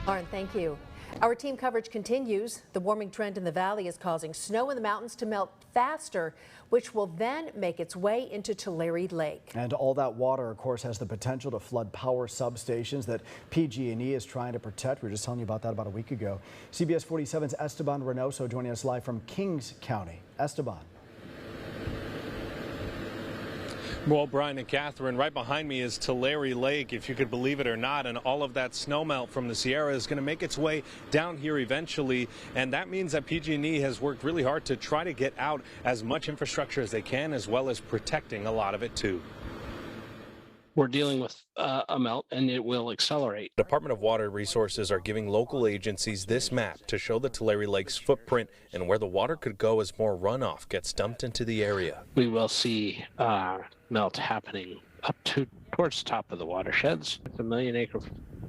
Lauren, thank you. Our team coverage continues. The warming trend in the valley is causing snow in the mountains to melt faster, which will then make its way into Tulare Lake. And all that water, of course, has the potential to flood power substations that PG&E is trying to protect. We were just telling you about that about a week ago. CBS 47's Esteban Reynoso joining us live from Kings County. Esteban. Well, Brian and Catherine, right behind me is Tulare Lake, if you could believe it or not, and all of that snowmelt from the Sierra is going to make its way down here eventually, and that means that PG&E has worked really hard to try to get out as much infrastructure as they can, as well as protecting a lot of it too. We're dealing with a melt, and it will accelerate. Department of Water Resources are giving local agencies this map to show the Tulare Lake's footprint and where the water could go as more runoff gets dumped into the area. We will see melt happening up towards the top of the watersheds. 1 million acre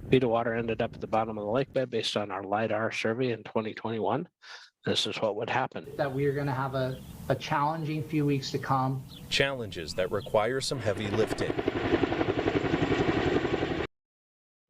feet of water ended up at the bottom of the lake bed based on our LIDAR survey in 2021. This is what would happen. That we are going to have a challenging few weeks to come. Challenges that require some heavy lifting.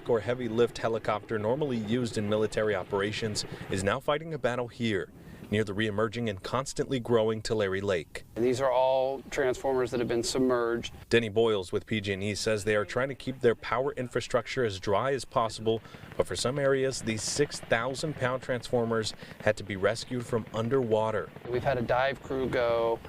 Or heavy lift helicopter normally used in military operations is now fighting a battle here near the re-emerging and constantly growing Tulare Lake. These are all transformers that have been submerged. Denny Boyles with PG&E says they are trying to keep their power infrastructure as dry as possible, but for some areas these 6,000-pound transformers had to be rescued from underwater. We've had a dive crew go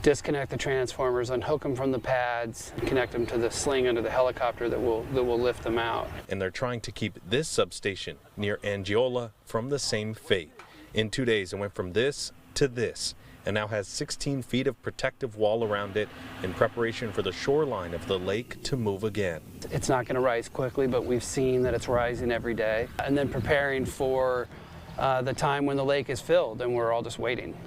disconnect the transformers, unhook them from the pads, connect them to the sling under the helicopter that will lift them out. And they're trying to keep this substation near Angiola from the same fate. In 2 days, it went from this to this, and now has 16 feet of protective wall around it in preparation for the shoreline of the lake to move again. It's not going to rise quickly, but we've seen that it's rising every day. And then preparing for the time when the lake is filled, and we're all just waiting.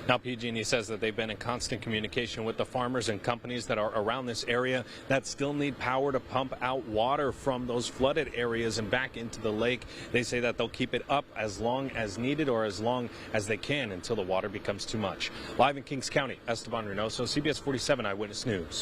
Now, PG&E says that they've been in constant communication with the farmers and companies that are around this area that still need power to pump out water from those flooded areas and back into the lake. They say that they'll keep it up as long as needed or as long as they can until the water becomes too much. Live in Kings County, Esteban Reynoso, CBS 47 Eyewitness News.